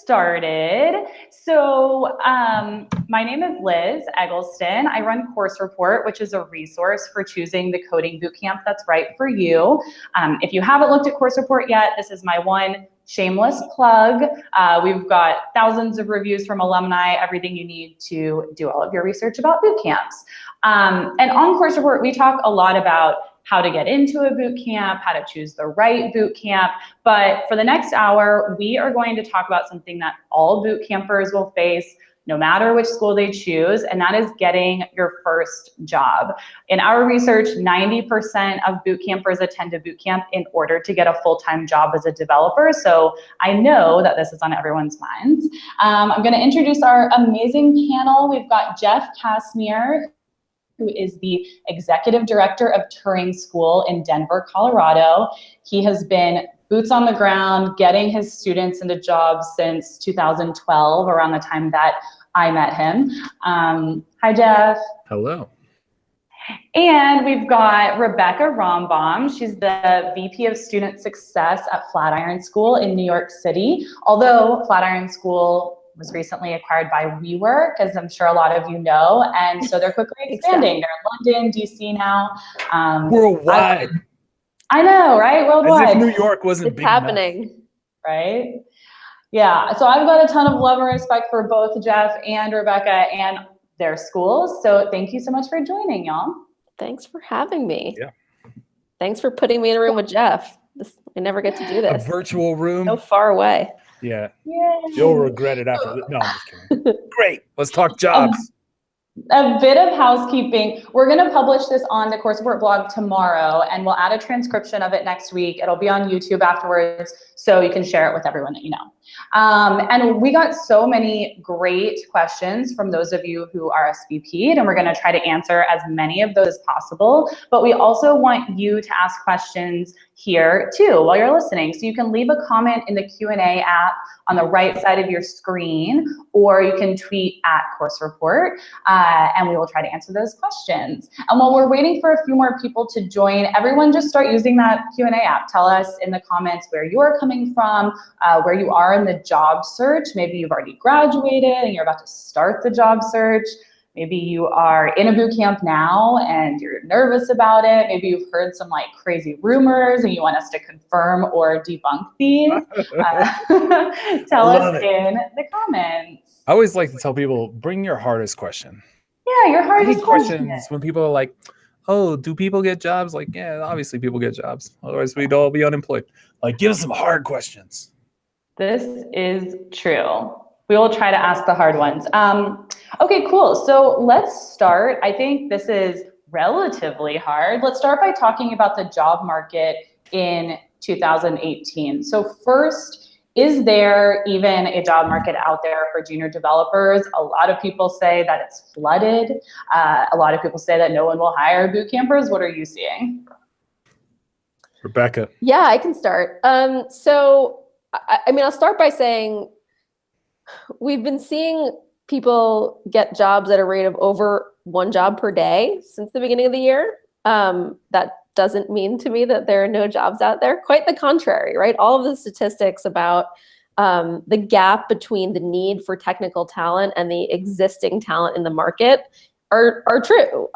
started. So my name is Liz Eggleston. I run Course Report, which is a resource for choosing the coding bootcamp that's right for you. If you haven't looked at Course Report yet, this is my one shameless plug. We've got thousands of reviews from alumni, everything you need to do all of your research about bootcamps. And on Course Report, we talk a lot about how to get into a boot camp, how to choose the right boot camp. But for the next hour, we are going to talk about something that all boot campers will face no matter which school they choose, and that is getting your first job. In our research, 90% of boot campers attend a boot camp in order to get a full-time job as a developer. So I know that this is on everyone's minds. I'm gonna introduce our amazing panel. We've got Jeff Casimir, who is the executive director of Turing School in Denver, Colorado. He has been boots on the ground, getting his students into jobs since 2012, around the time that I met him. Hi, Jeff. Hello. And we've got Rebecca Rombaum. She's the VP of Student Success at Flatiron School in New York City. Although Flatiron School was recently acquired by WeWork, as I'm sure a lot of you know, and so they're quickly expanding. They're in London, DC now. Worldwide. I know, right? Worldwide. As if New York wasn't big happening. enough. Right? Yeah, so I've got a ton of love and respect for both Jeff and Rebecca and their schools. So thank you so much for joining, y'all. Thanks for having me. Yeah. Thanks for putting me in a room with Jeff. I never get to do this. A virtual room. So far away. Yeah. Yay. You'll regret it after this. No, I'm just kidding. Great. Let's talk jobs. A bit of housekeeping. We're going to publish this on the Course Report blog tomorrow, and we'll add a transcription of it next week. It'll be on YouTube afterwards, so you can share it with everyone that you know. And we got so many great questions from those of you who RSVP'd, and we're going to try to answer as many of those as possible. But we also want you to ask questions here too while you're listening. So you can leave a comment in the Q&A app on the right side of your screen, or you can tweet at Course Report, and we will try to answer those questions. And while we're waiting for a few more people to join, everyone just start using that Q&A app. Tell us in the comments where you're coming from, where you are in the job search. Maybe you've already graduated and you're about to start the job search. Maybe you are in a boot camp now and you're nervous about it. Maybe you've heard some like crazy rumors and you want us to confirm or debunk these. Tell us in the comments. I always like to tell people, bring your hardest question. Yeah, your hardest questions. When people are like, oh, do people get jobs? Like, yeah, obviously people get jobs. Otherwise we'd all be unemployed. Like, give us some hard questions. This is true. We will try to ask the hard ones. Okay, cool. So let's start. I think this is relatively hard. Let's start by talking about the job market in 2018. So first, is there even a job market out there for junior developers? A lot of people say that it's flooded. A lot of people say that no one will hire boot campers. What are you seeing? Rebecca. Yeah, I can start. So, I mean, I'll start by saying we've been seeing people get jobs at a rate of over one job per day since the beginning of the year. That doesn't mean to me that there are no jobs out there. Quite the contrary, right? All of the statistics about the gap between the need for technical talent and the existing talent in the market are true.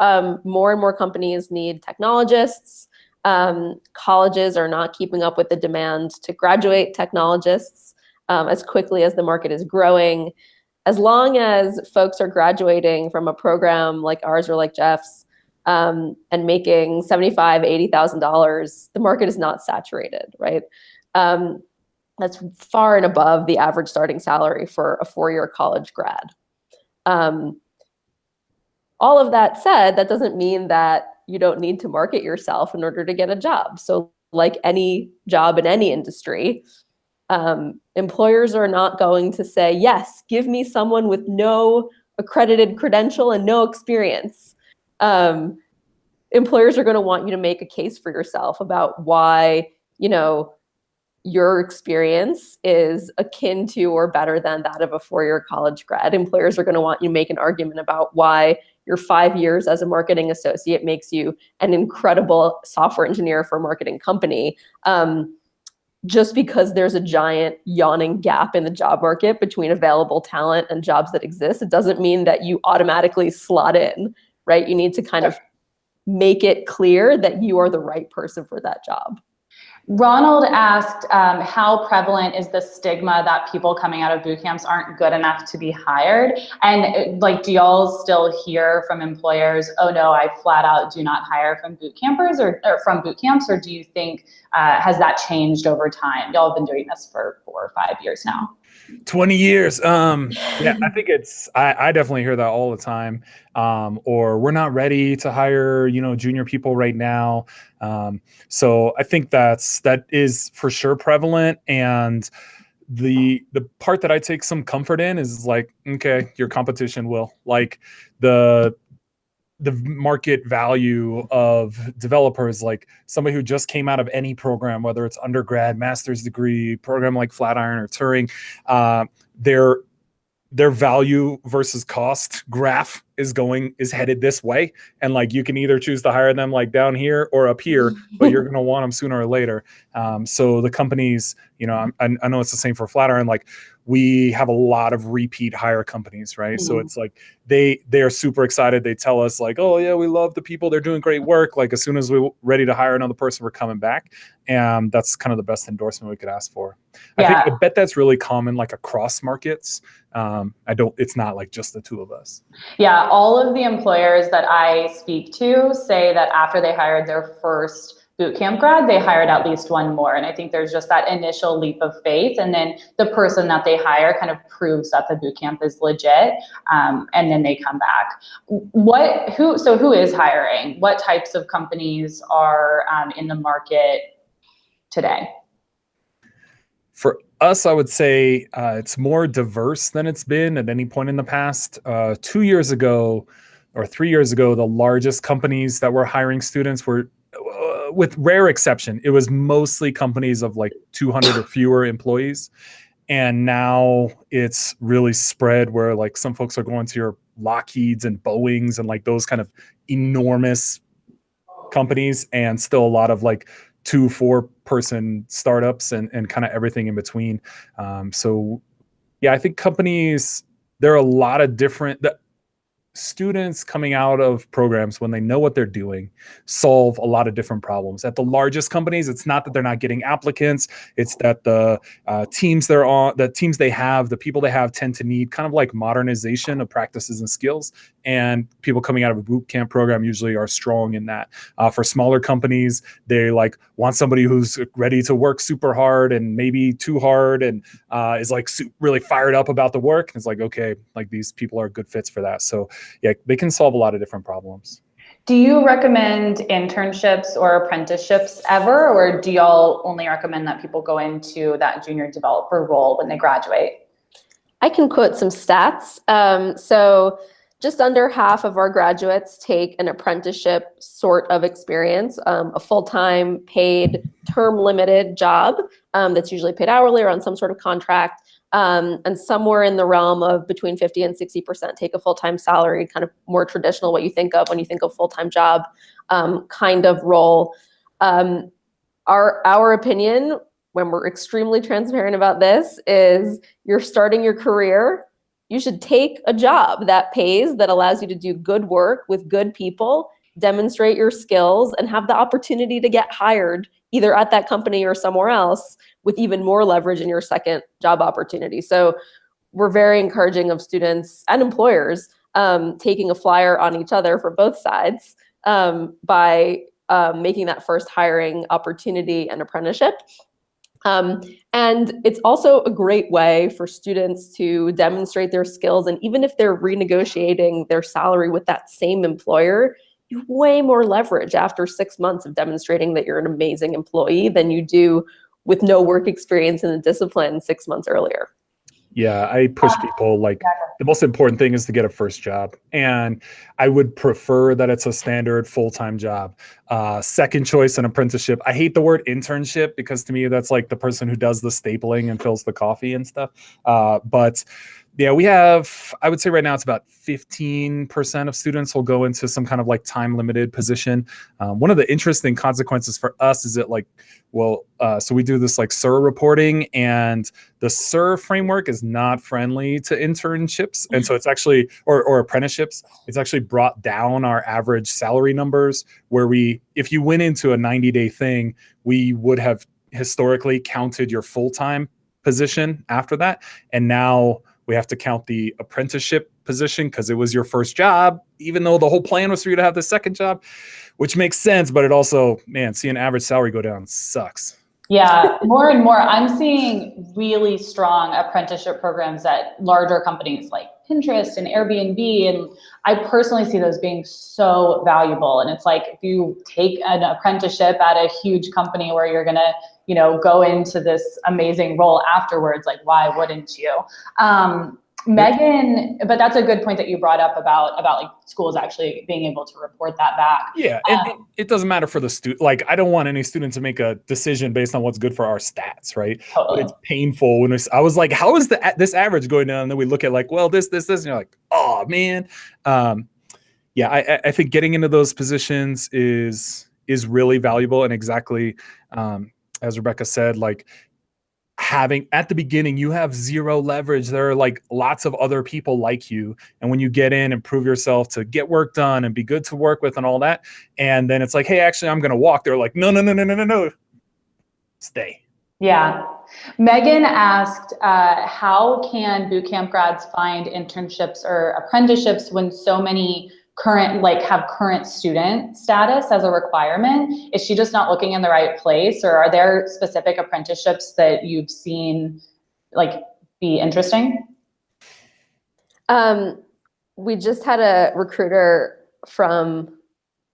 More and more companies need technologists. Colleges are not keeping up with the demand to graduate technologists as quickly as the market is growing. As long as folks are graduating from a program like ours or like Jeff's and making $75,000, $80,000, the market is not saturated, right? That's far and above the average starting salary for a four-year college grad. All of that said, that doesn't mean that you don't need to market yourself in order to get a job. So like any job in any industry, employers are not going to say, yes, give me someone with no accredited credential and no experience. Employers are going to want you to make a case for yourself about why, you know, your experience is akin to or better than that of a four-year college grad. Employers are going to want you to make an argument about why your 5 years as a marketing associate makes you an incredible software engineer for a marketing company. just because there's a giant yawning gap in the job market between available talent and jobs that exist, it doesn't mean that you automatically slot in, right? You need to kind of make it clear that you are the right person for that job. Ronald asked, how prevalent is the stigma that people coming out of boot camps aren't good enough to be hired? And like, do y'all still hear from employers, oh no, I flat out do not hire from boot campers or from boot camps? Or do you think, has that changed over time? Y'all have been doing this for 4 or 5 years now. 20 years. Yeah, I think I definitely hear that all the time. Or we're not ready to hire, junior people right now. So I think that is for sure prevalent. And the part that I take some comfort in is like, okay, your competition will, like, the market value of developers, like somebody who just came out of any program, whether it's undergrad, master's degree, program like Flatiron or Turing, their value versus cost graph is headed this way. And like, you can either choose to hire them like down here or up here, but you're going to want them sooner or later. So the companies, I know it's the same for Flatiron. Like, we have a lot of repeat hire companies, right? So it's like, they are super excited. They tell us like, oh yeah, we love the people. They're doing great work. Like, as soon as we're ready to hire another person, we're coming back. And that's kind of the best endorsement we could ask for. I bet that's really common, like across markets. It's not like just the two of us. Yeah, all of the employers that I speak to say that after they hired their first bootcamp grad, they hired at least one more. And I think there's just that initial leap of faith. And then the person that they hire kind of proves that the bootcamp is legit. And then they come back. Who is hiring? What types of companies are in the market today? For us, I would say it's more diverse than it's been at any point in the past. 2 years ago or 3 years ago, the largest companies that were hiring students were, with rare exception, it was mostly companies of like 200 or fewer employees. And now it's really spread where like some folks are going to your Lockheeds and Boeings and like those kind of enormous companies, and still a lot of like 2-4 person startups and kind of everything in between. So yeah, I think companies, there are a lot of different students coming out of programs, when they know what they're doing, solve a lot of different problems. At the largest companies, it's not that they're not getting applicants, it's that the teams they're on, the teams they have, the people they have tend to need kind of like modernization of practices and skills. And people coming out of a boot camp program usually are strong in that. For smaller companies, they like want somebody who's ready to work super hard and maybe too hard, and is like really fired up about the work. And it's like, okay, like these people are good fits for that. So yeah, they can solve a lot of different problems. Do you recommend internships or apprenticeships ever, or do y'all only recommend that people go into that junior developer role when they graduate? I can quote some stats. So just under half of our graduates take an apprenticeship sort of experience, a full-time paid term limited job that's usually paid hourly or on some sort of contract. And somewhere in the realm of between 50 and 60% take a full-time salary, kind of more traditional, what you think of when you think of full-time job kind of role. Our opinion, when we're extremely transparent about this, is you're starting your career, you should take a job that pays, that allows you to do good work with good people, demonstrate your skills, and have the opportunity to get hired either at that company or somewhere else with even more leverage in your second job opportunity. So we're very encouraging of students and employers taking a flyer on each other for both sides by making that first hiring opportunity an apprenticeship. And it's also a great way for students to demonstrate their skills. And even if they're renegotiating their salary with that same employer, you have way more leverage after 6 months of demonstrating that you're an amazing employee than you do with no work experience in the discipline 6 months earlier. Yeah, I push people, like, the most important thing is to get a first job. And I would prefer that it's a standard full-time job. Second choice, an apprenticeship. I hate the word internship because to me, that's like the person who does the stapling and fills the coffee and stuff. But Yeah, we have, I would say right now it's about 15% of students will go into some kind of like time limited position. One of the interesting consequences for us is that like, so we do this like SIR reporting, and the SIR framework is not friendly to internships. And so it's actually, or apprenticeships, it's actually brought down our average salary numbers, where if you went into a 90-day thing, we would have historically counted your full-time position after that. And now we have to count the apprenticeship position because it was your first job, even though the whole plan was for you to have the second job, which makes sense. But it also, man, seeing average salary go down sucks. Yeah, more and more. I'm seeing really strong apprenticeship programs at larger companies like Pinterest and Airbnb. And I personally see those being so valuable. And it's like, if you take an apprenticeship at a huge company where you're going to, go into this amazing role afterwards, like, why wouldn't you? Megan, but that's a good point that you brought up about like schools actually being able to report that back. Yeah, and it doesn't matter for the student. Like, I don't want any student to make a decision based on what's good for our stats, right? Totally. It's painful when I was like, how is this average going down? And then we look at like, well, this, and you're like, oh man. Yeah, I think getting into those positions is really valuable, and exactly as Rebecca said, like, having at the beginning, you have zero leverage. There are like lots of other people like you. And when you get in and prove yourself to get work done and be good to work with and all that, and then it's like, hey, actually, I'm going to walk. They're like, no, stay. Yeah. Megan asked, how can bootcamp grads find internships or apprenticeships when so many have current student status as a requirement? Is she just not looking in the right place, or are there specific apprenticeships that you've seen like be interesting? We just had a recruiter from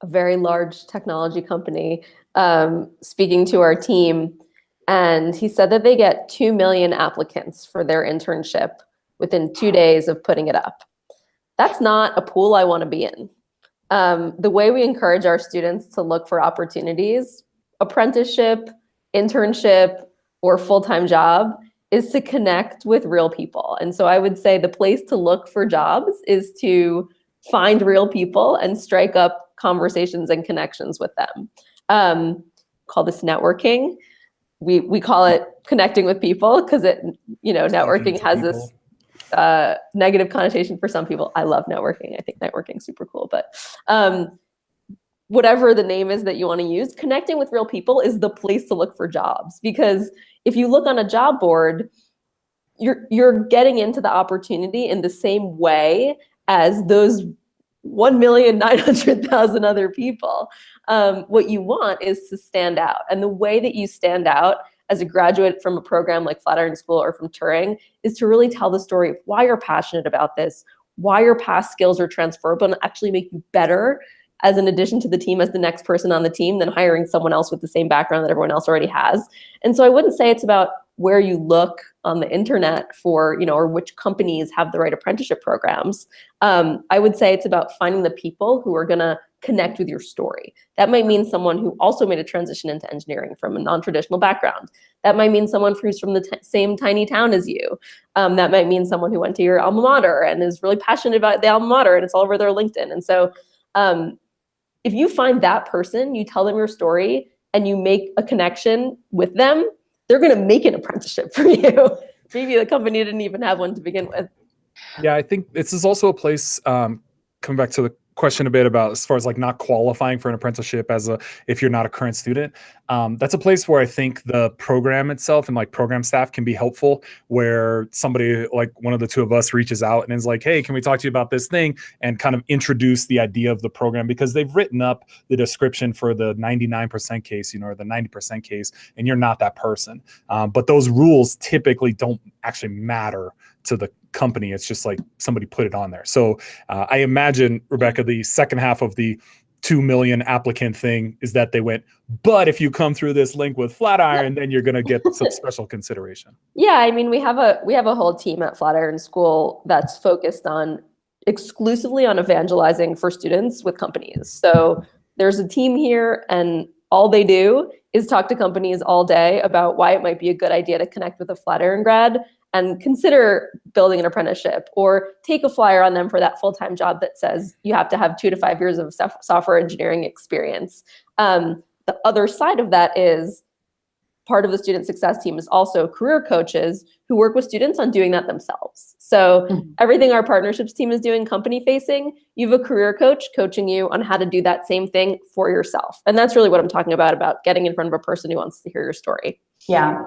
a very large technology company speaking to our team, and he said that they get 2 million applicants for their internship within 2 days of putting it up. That's not a pool I want to be in. The way we encourage our students to look for opportunities, apprenticeship, internship, or full-time job, is to connect with real people. And so I would say the place to look for jobs is to find real people and strike up conversations and connections with them. Call this networking. We call it connecting with people because networking has this negative connotation for some people. I love networking. I think networking is super cool, but whatever the name is that you want to use, connecting with real people is the place to look for jobs. Because if you look on a job board, you're getting into the opportunity in the same way as those 1,900,000 other people. What you want is to stand out. And the way that you stand out as a graduate from a program like Flatiron School or from Turing is to really tell the story of why you're passionate about this, why your past skills are transferable and actually make you better as an addition to the team, as the next person on the team, than hiring someone else with the same background that everyone else already has. And so I wouldn't say it's about where you look on the internet for, or which companies have the right apprenticeship programs. I would say it's about finding the people who are gonna connect with your story. That might mean someone who also made a transition into engineering from a non-traditional background. That might mean someone who's from the same tiny town as you. That might mean someone who went to your alma mater and is really passionate about the alma mater, and it's all over their LinkedIn. And so if you find that person, you tell them your story, and you make a connection with them, they're going to make an apprenticeship for you. Maybe the company didn't even have one to begin with. Yeah, I think this is also a place, coming back to the question a bit about as far as like not qualifying for an apprenticeship if you're not a current student. That's a place where I think the program itself and like program staff can be helpful, where somebody like one of the two of us reaches out and is like, hey, can we talk to you about this thing, and kind of introduce the idea of the program, because they've written up the description for the 99% case, or the 90% case, and you're not that person. But those rules typically don't actually matter to the company. It's just like somebody put it on there. So I imagine, Rebecca, the second half of the 2 million applicant thing is that they went, but if you come through this link with Flatiron, then you're going to get some special consideration. Yeah, I mean, we have a whole team at Flatiron School that's focused exclusively on evangelizing for students with companies. So there's a team here, and all they do is talk to companies all day about why it might be a good idea to connect with a Flatiron grad, and consider building an apprenticeship, or take a flyer on them for that full-time job that says you have to have 2 to 5 years of software engineering experience. The other side of that is part of the student success team is also career coaches who work with students on doing that themselves. So everything our partnerships team is doing company facing, you have a career coach coaching you on how to do that same thing for yourself. And that's really what I'm talking about getting in front of a person who wants to hear your story. Yeah.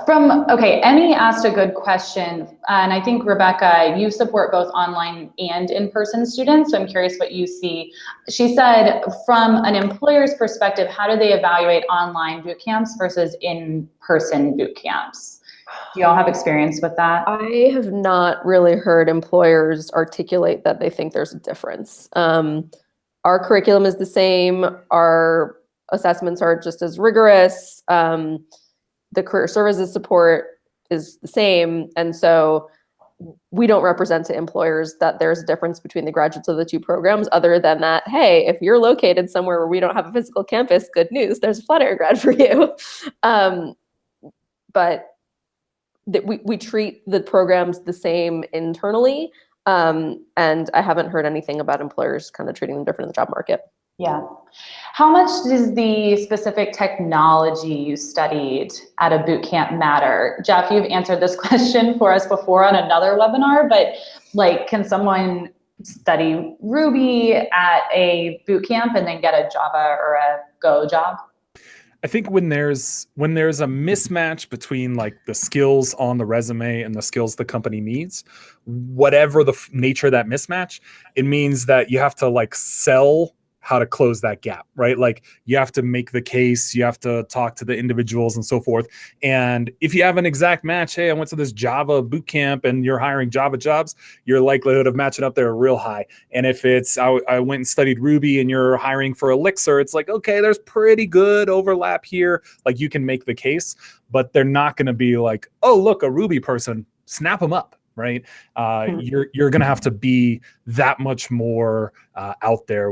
Okay, Emmy asked a good question, and I think, Rebecca, you support both online and in-person students, so I'm curious what you see. She said, from an employer's perspective, how do they evaluate online boot camps versus in-person boot camps? Do y'all have experience with that? I have not really heard employers articulate that they think there's a difference. Our curriculum is the same. Our assessments are just as rigorous. The career services support is the same. And so we don't represent to employers that there's a difference between the graduates of the two programs, other than that, hey, if you're located somewhere where we don't have a physical campus, good news, there's a Flatiron grad for you. But we treat the programs the same internally. And I haven't heard anything about employers kind of treating them different in the job market. Yeah. How much does the specific technology you studied at a boot camp matter? Jeff, you've answered this question for us before on another webinar, but like, can someone study Ruby at a boot camp and then get a Java or a Go job? I think when there's a mismatch between like the skills on the resume and the skills the company needs, whatever the nature of that mismatch, it means that you have to like sell how to close that gap, right? Like you have to make the case, you have to talk to the individuals and so forth. And if you have an exact match, hey, I went to this Java boot camp and you're hiring Java jobs, your likelihood of matching up there are real high. And if it's, I went and studied Ruby and you're hiring for Elixir, it's like, okay, there's pretty good overlap here. Like you can make the case, but they're not going to be like, oh, look, a Ruby person, snap them up. Right. You're going to have to be that much more out there.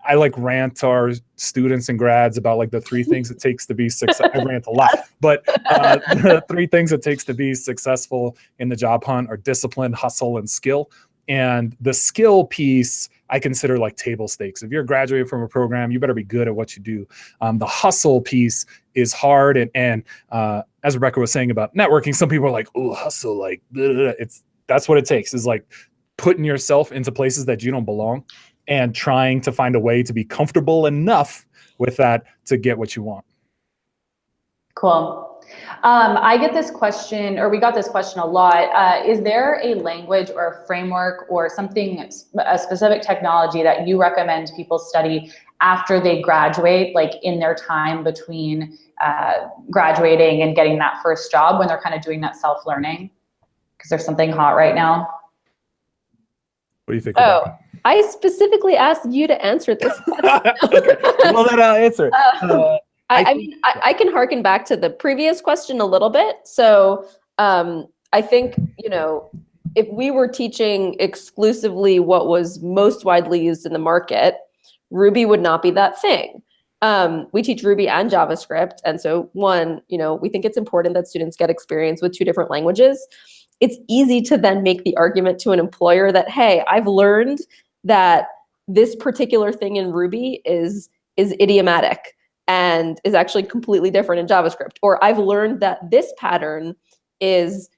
I like rant our students and grads about like the 3 things it takes to be successful. I rant a lot, but the 3 things it takes to be successful in the job hunt are discipline, hustle, and skill. And the skill piece, I consider like table stakes. If you're graduating from a program, you better be good at what you do. The hustle piece is hard. And as Rebecca was saying about networking, some people are like, oh, hustle, like, blah, blah, blah. That's what it takes, is like putting yourself into places that you don't belong and trying to find a way to be comfortable enough with that to get what you want. Cool. I get this question, or we got this question a lot. Is there a language or a framework or something, a specific technology that you recommend people study after they graduate, like in their time between graduating and getting that first job, when they're kind of doing that self-learning? Because there's something hot right now. What do you think about that? I specifically asked you to answer this question. Okay. Well, then I'll answer. I mean, I can harken back to the previous question a little bit. So I think, if we were teaching exclusively what was most widely used in the market, Ruby would not be that thing. We teach Ruby and JavaScript. And so we think it's important that students get experience with 2 different languages. It's easy to then make the argument to an employer that, hey, I've learned that this particular thing in Ruby is idiomatic and is actually completely different in JavaScript. Or I've learned that this pattern is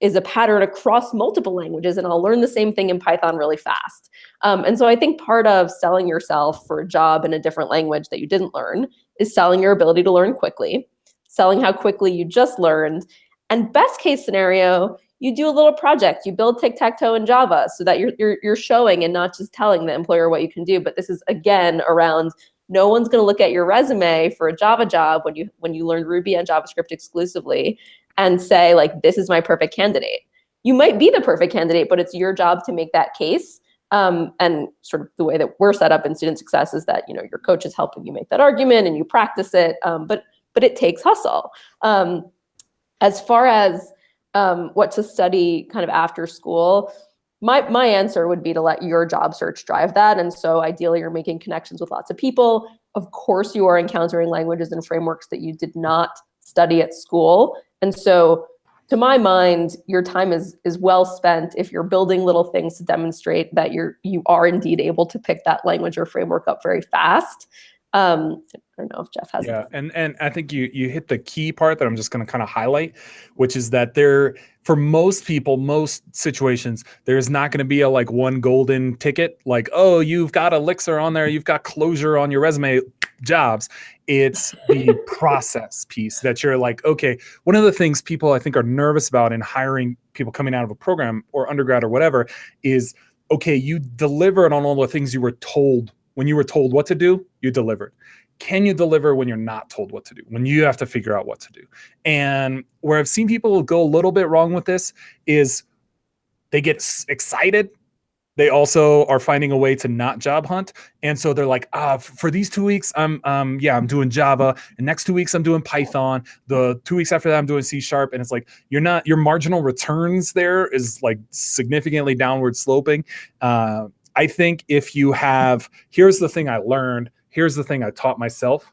a pattern across multiple languages, and I'll learn the same thing in Python really fast. And so I think part of selling yourself for a job in a different language that you didn't learn is selling your ability to learn quickly, selling how quickly you just learned, and best case scenario, you do a little project, you build tic-tac-toe in Java so that you're showing and not just telling the employer what you can do. But this is, again, around no one's going to look at your resume for a Java job when you learn Ruby and JavaScript exclusively and say, like, this is my perfect candidate. You might be the perfect candidate, but it's your job to make that case. And sort of the way that we're set up in student success is that, your coach is helping you make that argument and you practice it. But it takes hustle. As far as what to study kind of after school, my answer would be to let your job search drive that. And so ideally you're making connections with lots of people. Of course you are encountering languages and frameworks that you did not study at school. And so to my mind, your time is well spent if you're building little things to demonstrate that you are indeed able to pick that language or framework up very fast. I don't know if Jeff has. Yeah, and I think you hit the key part that I'm just going to kind of highlight, which is that for most people, most situations, there's not going to be a like one golden ticket, like, oh, you've got Elixir on there, you've got Clojure on your resume, jobs. It's the process piece that you're like, okay, one of the things people I think are nervous about in hiring people coming out of a program or undergrad or whatever is, okay, you delivered on all the things you were told. When you were told what to do, you delivered. Can you deliver when you're not told what to do, when you have to figure out what to do? And where I've seen people go a little bit wrong with this is they get excited. They also are finding a way to not job hunt. And so they're like, for these 2 weeks, I'm doing Java. And next 2 weeks, I'm doing Python. The 2 weeks after that, I'm doing C#. And it's like, your marginal returns there is like significantly downward sloping. I think if you have, here's the thing I learned, here's the thing I taught myself,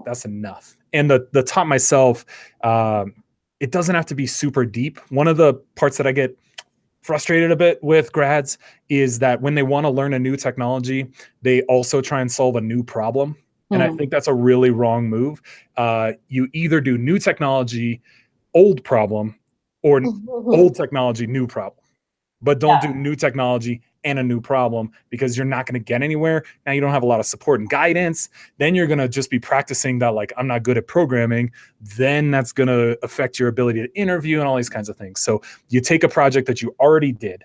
that's enough. And the taught myself, it doesn't have to be super deep. One of the parts that I get frustrated a bit with grads is that when they want to learn a new technology, they also try and solve a new problem. And I think that's a really wrong move. You either do new technology, old problem, or old technology, new problem. But don't do new technology and a new problem, because you're not going to get anywhere. Now you don't have a lot of support and guidance. Then you're going to just be practicing that, like, I'm not good at programming. Then that's going to affect your ability to interview and all these kinds of things. So you take a project that you already did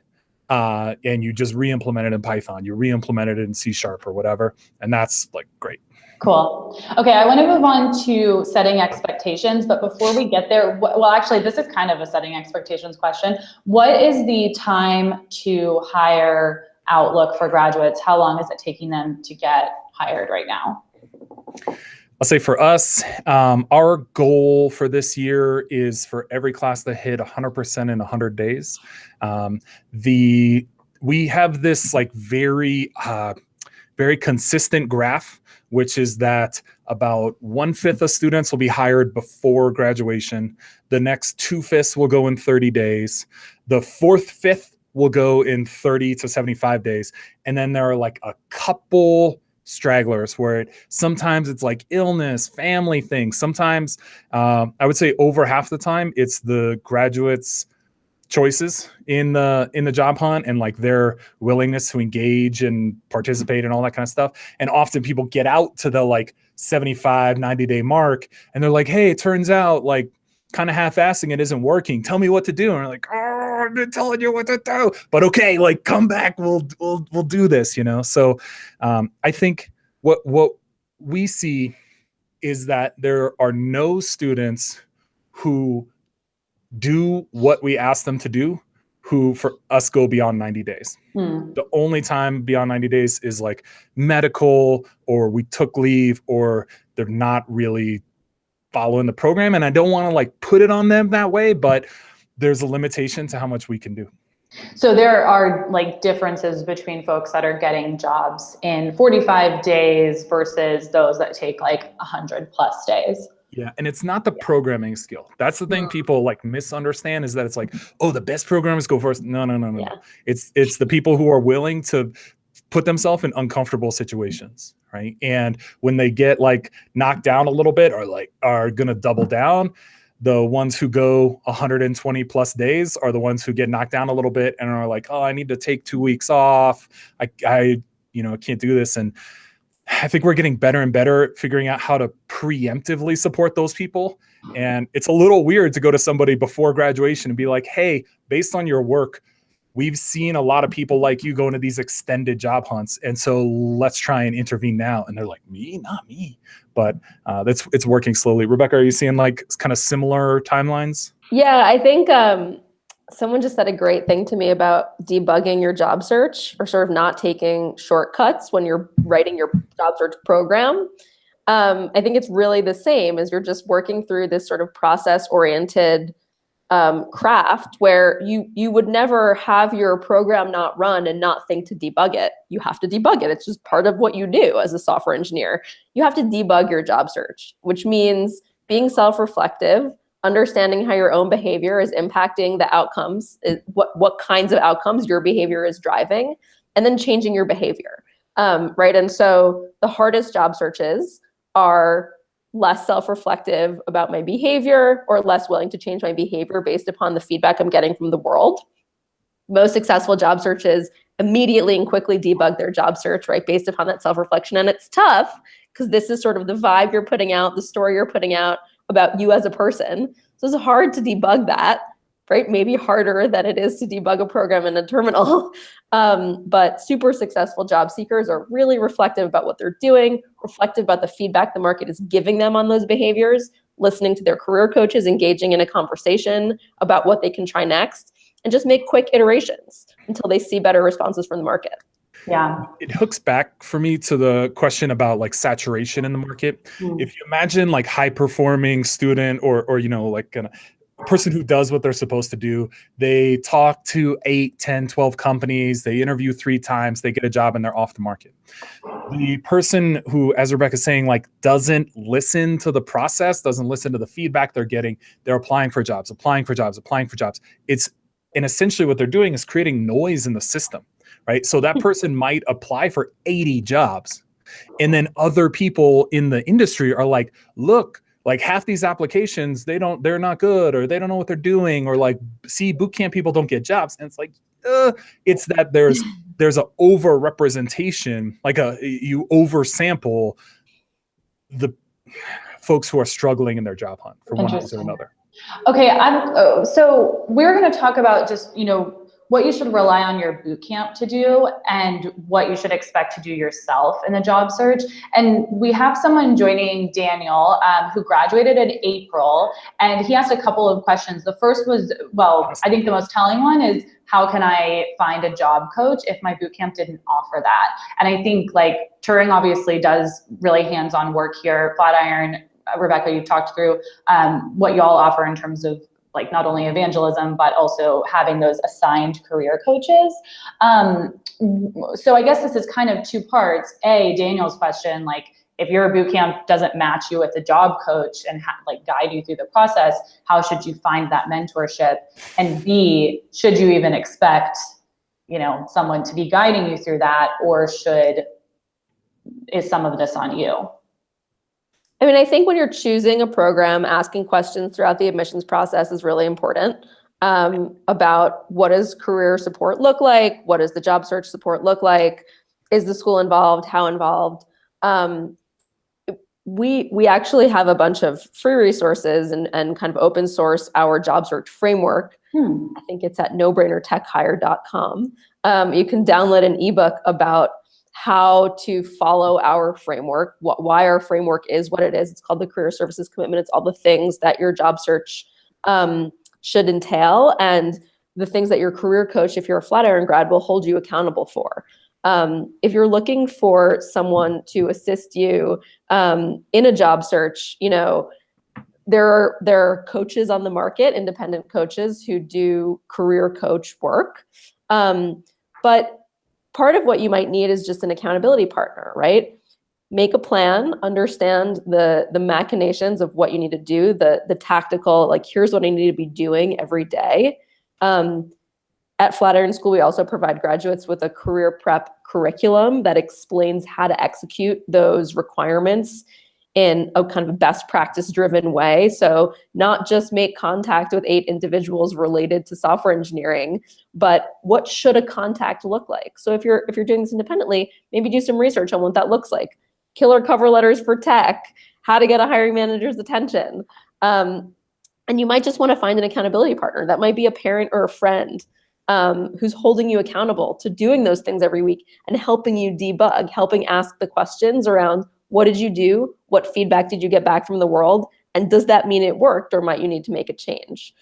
and you just re-implement it in Python. You re-implement it in C# or whatever. And that's like great. Cool. Okay, I want to move on to setting expectations, but before we get there, well, actually, this is kind of a setting expectations question. What is the time to hire outlook for graduates? How long is it taking them to get hired right now? I'll say for us, our goal for this year is for every class to hit 100% in 100 days. We have this like very consistent graph, which is that about 1/5 of students will be hired before graduation. The next 2/5 will go in 30 days. The 4/5 will go in 30 to 75 days. And then there are like a couple stragglers where sometimes it's like illness, family things. Sometimes I would say over half the time it's the graduates' choices in the job hunt and like their willingness to engage and participate and all that kind of stuff. And often people get out to the like 75, 90-day mark and they're like, hey, it turns out like kind of half-assing it isn't working. Tell me what to do. And we're like, oh, I've been telling you what to do. But okay, like come back, we'll do this, you know? So I think what we see is that there are no students who do what we ask them to do who for us go beyond 90 days. The only time beyond 90 days is like medical, or we took leave, or they're not really following the program. And I don't want to like put it on them that way, but there's a limitation to how much we can do. So there are like differences between folks that are getting jobs in 45 days versus those that take like 100+ days. Yeah, and it's not the programming skill. That's the thing people like misunderstand, is that it's like, oh, the best programmers go first. No. Yeah. It's the people who are willing to put themselves in uncomfortable situations, right? And when they get like knocked down a little bit, or like are going to double down, the ones who go 120+ days are the ones who get knocked down a little bit and are like, oh, I need to take 2 weeks off. I can't do this. And I think we're getting better and better at figuring out how to preemptively support those people. And it's a little weird to go to somebody before graduation and be like, hey, based on your work, we've seen a lot of people like you go into these extended job hunts. And so let's try and intervene now. And they're like, me? Not me. But it's working slowly. Rebecca, are you seeing like kind of similar timelines? Yeah, I think someone just said a great thing to me about debugging your job search, or sort of not taking shortcuts when you're writing your job search program. I think it's really the same as you're just working through this sort of process-oriented craft where you would never have your program not run and not think to debug it. You have to debug it. It's just part of what you do as a software engineer. You have to debug your job search, which means being self-reflective, understanding how your own behavior is impacting the outcomes, what kinds of outcomes your behavior is driving, and then changing your behavior, right? And so the hardest job searches are less self-reflective about my behavior or less willing to change my behavior based upon the feedback I'm getting from the world. Most successful job searches immediately and quickly debug their job search, right, based upon that self-reflection. And it's tough because this is sort of the vibe you're putting out, the story you're putting out about you as a person. So it's hard to debug that, right? Maybe harder than it is to debug a program in a terminal. But super successful job seekers are really reflective about what they're doing, reflective about the feedback the market is giving them on those behaviors, listening to their career coaches, engaging in a conversation about what they can try next, and just make quick iterations until they see better responses from the market. Yeah. It hooks back for me to the question about like saturation in the market. If you imagine like high performing student or you know, like a person who does what they're supposed to do, they talk to 8, 10, 12 companies, they interview 3 times, they get a job and they're off the market. The person who, as Rebecca's saying, like doesn't listen to the process, doesn't listen to the feedback they're getting, they're applying for jobs. And essentially what they're doing is creating noise in the system, right? So that person might apply for 80 jobs. And then other people in the industry are like, look, like half these applications, they're not good, or they don't know what they're doing, or like, see, bootcamp people don't get jobs. And it's like, it's that there's a over-representation, like you oversample the folks who are struggling in their job hunt for one reason or another. Okay, so we're going to talk about just, you know, what you should rely on your bootcamp to do and what you should expect to do yourself in the job search. And we have someone joining, Daniel, who graduated in April, and he asked a couple of questions. The first was, well, I think the most telling one is, how can I find a job coach if my bootcamp didn't offer that? And I think like Turing obviously does really hands-on work here. Flatiron, Rebecca, you've talked through what y'all offer in terms of like not only evangelism, but also having those assigned career coaches. So I guess this is kind of 2 parts. A, Daniel's question, like if your bootcamp doesn't match you with a job coach and like guide you through the process, how should you find that mentorship? And B, should you even expect, you know, someone to be guiding you through that, or is some of this on you? I mean, I think when you're choosing a program, asking questions throughout the admissions process is really important about what does career support look like? What does the job search support look like? Is the school involved? How involved? We actually have a bunch of free resources and kind of open source our job search framework. I think it's at nobrainertechhire.com. You can download an ebook about how to follow our framework, why our framework is what it is. It's called the Career Services Commitment. It's all the things that your job search should entail, and the things that your career coach, if you're a Flatiron grad, will hold you accountable for. If you're looking for someone to assist you in a job search, you know, there are coaches on the market, independent coaches who do career coach work. But part of what you might need is just an accountability partner, right? Make a plan, understand the machinations of what you need to do, the tactical, like here's what I need to be doing every day. At Flatiron School, we also provide graduates with a career prep curriculum that explains how to execute those requirements in a kind of best practice driven way. So not just make contact with 8 individuals related to software engineering, but what should a contact look like? So if you're doing this independently, maybe do some research on what that looks like. Killer cover letters for tech, how to get a hiring manager's attention. And you might just want to find an accountability partner. That might be a parent or a friend who's holding you accountable to doing those things every week and helping you debug, helping ask the questions around what did you do? What feedback did you get back from the world? And does that mean it worked, or might you need to make a change?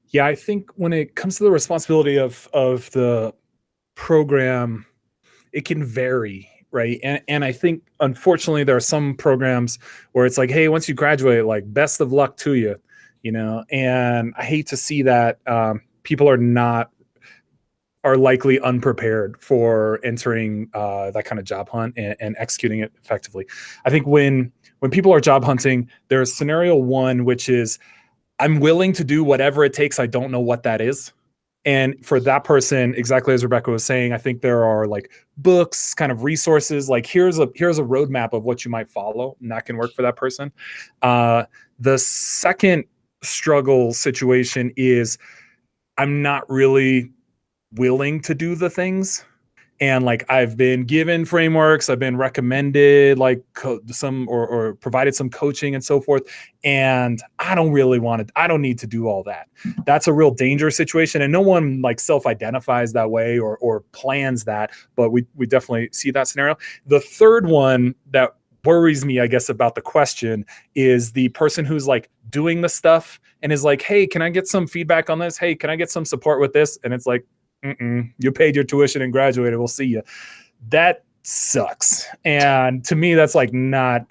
Yeah, I think when it comes to the responsibility of the program, it can vary, right? And I think, unfortunately, there are some programs where it's like, hey, once you graduate, like, best of luck to you, you know? And I hate to see that people are likely unprepared for entering that kind of job hunt and executing it effectively. I think when people are job hunting, there's scenario 1, which is, I'm willing to do whatever it takes. I don't know what that is. And for that person, exactly as Rebecca was saying, I think there are like books, kind of resources, like here's a roadmap of what you might follow, and that can work for that person. The second struggle situation is I'm not really willing to do the things. And like I've been given frameworks, I've been recommended like some or provided some coaching and so forth. And I don't really want to, I don't need to do all that. That's a real dangerous situation. And no one like self-identifies that way or plans that, but we definitely see that scenario. The third one that worries me, I guess, about the question is the person who's like doing the stuff and is like, hey, can I get some feedback on this? Hey, can I get some support with this? And it's like, you paid your tuition and graduated. We'll see you. That sucks. And to me, that's like not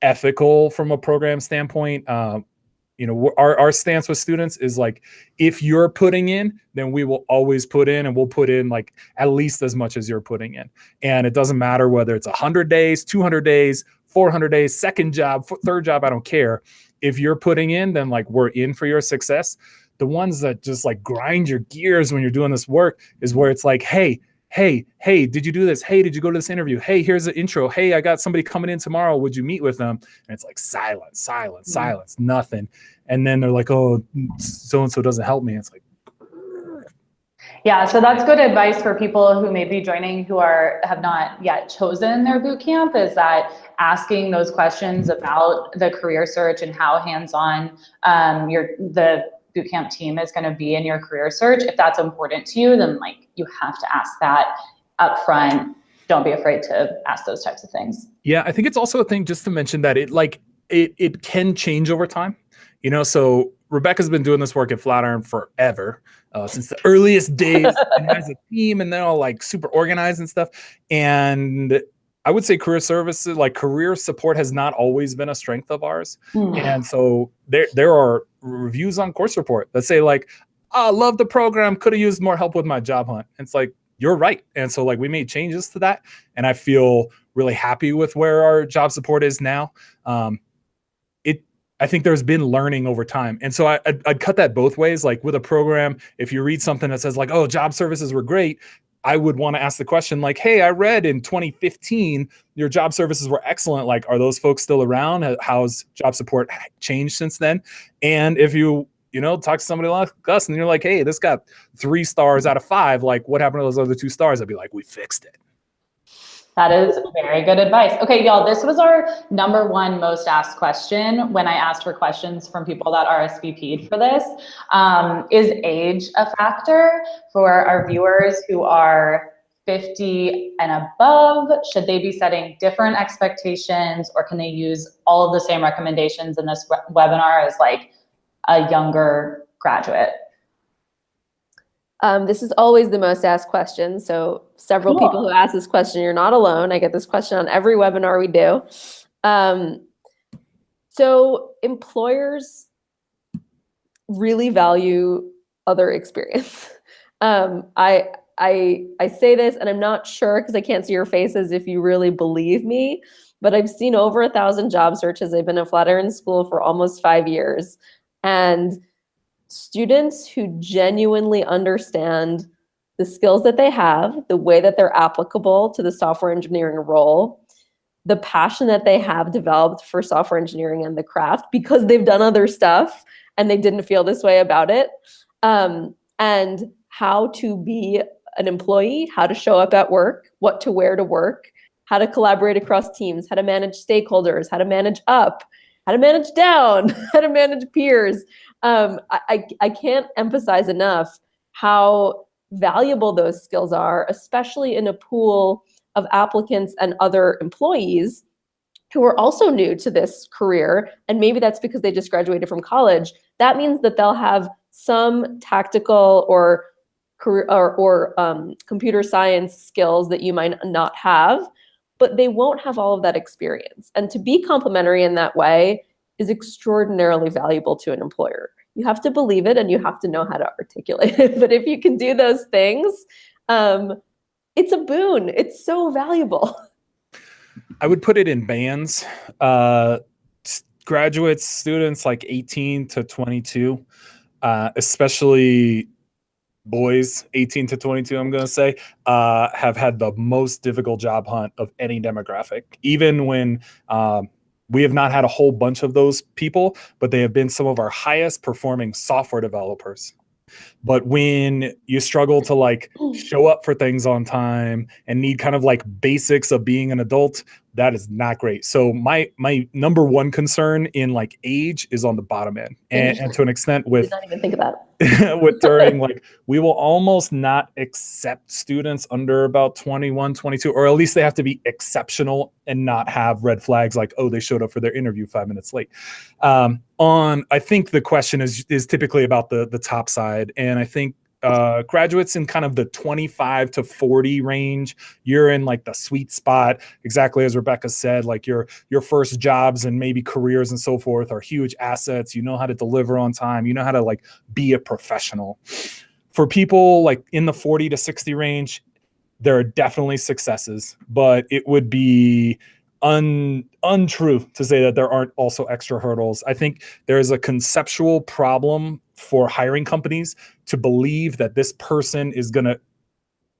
ethical from a program standpoint. Our stance with students is like, if you're putting in, then we will always put in, and we'll put in like at least as much as you're putting in. And it doesn't matter whether it's 100 days, 200 days, 400 days, second job, third job, I don't care. If you're putting in, then like we're in for your success. The ones that just like grind your gears when you're doing this work is where it's like, hey, did you do this? Hey, did you go to this interview? Hey, here's the intro. Hey, I got somebody coming in tomorrow. Would you meet with them? And it's like silence, nothing. And then they're like, oh, so-and-so doesn't help me. It's like, yeah, so that's good advice for people who may be joining who have not yet chosen their boot camp, is that asking those questions about the career search and how hands-on the bootcamp team is going to be in your career search. If that's important to you, then like you have to ask that up front. Don't be afraid to ask those types of things. Yeah, I think it's also a thing just to mention that it can change over time. So Rebecca's been doing this work at Flatiron forever, since the earliest days, and has a team, and they're all like super organized and stuff. And I would say career services, like career support, has not always been a strength of ours. And so there are reviews on Course Report that say like, oh, love the program, could have used more help with my job hunt. And it's like, you're right. And so like we made changes to that, and I feel really happy with where our job support is now. I think there's been learning over time. And so I'd cut that both ways. Like with a program, if you read something that says like, oh, job services were great, I would want to ask the question like, hey, I read in 2015, your job services were excellent. Like, are those folks still around? How's job support changed since then? And if you talk to somebody like us and you're like, hey, this got 3 stars out of 5. Like, what happened to those other 2 stars? I'd be like, we fixed it. That is very good advice. Okay, y'all, this was our #1 most asked question when I asked for questions from people that RSVP'd for this. Is age a factor for our viewers who are 50 and above? Should they be setting different expectations, or can they use all of the same recommendations in this webinar as like a younger graduate? This is always the most asked question. So several people who ask this question, you're not alone. I get this question on every webinar we do. So employers really value other experience. I say this, and I'm not sure because I can't see your faces if you really believe me, but I've seen over 1,000 job searches. I've been at Flatiron School for almost 5 years. And students who genuinely understand the skills that they have, the way that they're applicable to the software engineering role, the passion that they have developed for software engineering and the craft because they've done other stuff and they didn't feel this way about it, and how to be an employee, how to show up at work, what to wear to work, how to collaborate across teams, how to manage stakeholders, how to manage up, how to manage down, how to manage peers. I can't emphasize enough how valuable those skills are, especially in a pool of applicants and other employees who are also new to this career. And maybe that's because they just graduated from college. That means that they'll have some tactical or career or computer science skills that you might not have, but they won't have all of that experience. And to be complimentary in that way is extraordinarily valuable to an employer. You have to believe it and you have to know how to articulate it. But if you can do those things, it's a boon. It's so valuable. I would put it in bands. graduates, students like 18 to 22, especially boys 18 to 22, I'm going to say, have had the most difficult job hunt of any demographic. Even when we have not had a whole bunch of those people, but they have been some of our highest performing software developers. But when you struggle to like show up for things on time and need kind of like basics of being an adult, that is not great. So my number one concern in like age is on the bottom end, and to an extent with Did not even think about with during like we will almost not accept students under about 21, 22, or at least they have to be exceptional and not have red flags like, oh, they showed up for their interview 5 minutes late. I think the question is typically about the top side, and I think graduates in kind of the 25 to 40 range, you're in like the sweet spot. Exactly as Rebecca said, like your first jobs and maybe careers and so forth are huge assets. You know how to deliver on time. You know how to like be a professional. For people like in the 40 to 60 range, there are definitely successes, but it would be untrue to say that there aren't also extra hurdles. I think there is a conceptual problem for hiring companies to believe that this person is going to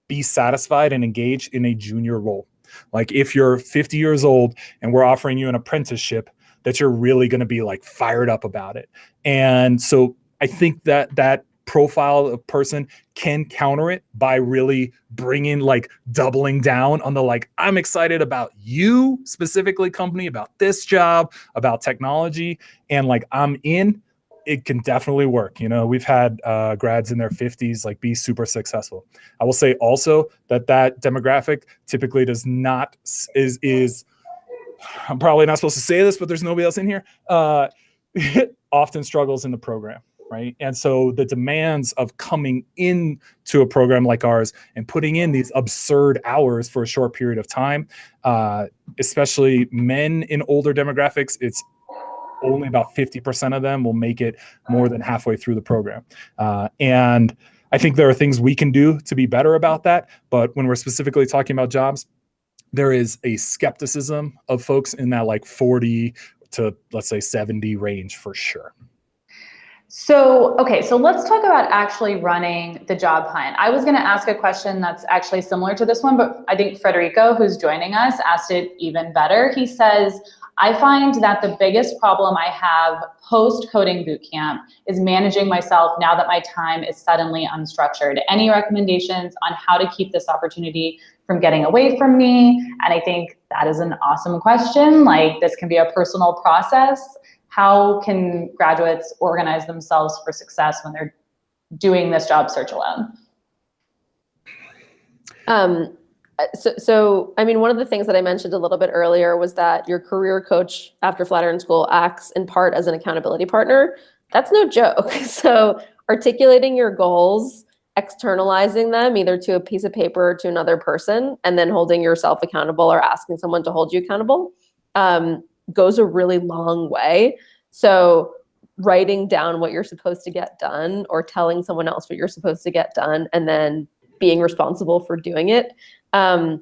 be satisfied and engaged in a junior role. Like if you're 50 years old and we're offering you an apprenticeship, that you're really going to be like fired up about it. And so I think that profile of person can counter it by really bringing like doubling down on the like, I'm excited about you specifically, company, about this job, about technology, and like I'm in. It can definitely work. You know, we've had grads in their 50s like be super successful. I will say also that demographic typically does not is I'm probably not supposed to say this, but there's nobody else in here. Often struggles in the program. Right. And so the demands of coming in to a program like ours and putting in these absurd hours for a short period of time, especially men in older demographics, it's only about 50% of them will make it more than halfway through the program. And I think there are things we can do to be better about that. But when we're specifically talking about jobs, there is a skepticism of folks in that like 40 to let's say 70 range for sure. So, okay, so let's talk about actually running the job hunt. I was going to ask a question that's actually similar to this one, but I think Federico, who's joining us, asked it even better. He says, I find that the biggest problem I have post-coding bootcamp is managing myself now that my time is suddenly unstructured. Any recommendations on how to keep this opportunity from getting away from me? And I think that is an awesome question. Like, this can be a personal process. How can graduates organize themselves for success when they're doing this job search alone? So, I mean, one of the things that I mentioned a little bit earlier was that your career coach after Flatiron School acts in part as an accountability partner. That's no joke. So articulating your goals, externalizing them either to a piece of paper or to another person, and then holding yourself accountable or asking someone to hold you accountable goes a really long way. So writing down what you're supposed to get done or telling someone else what you're supposed to get done and then being responsible for doing it. And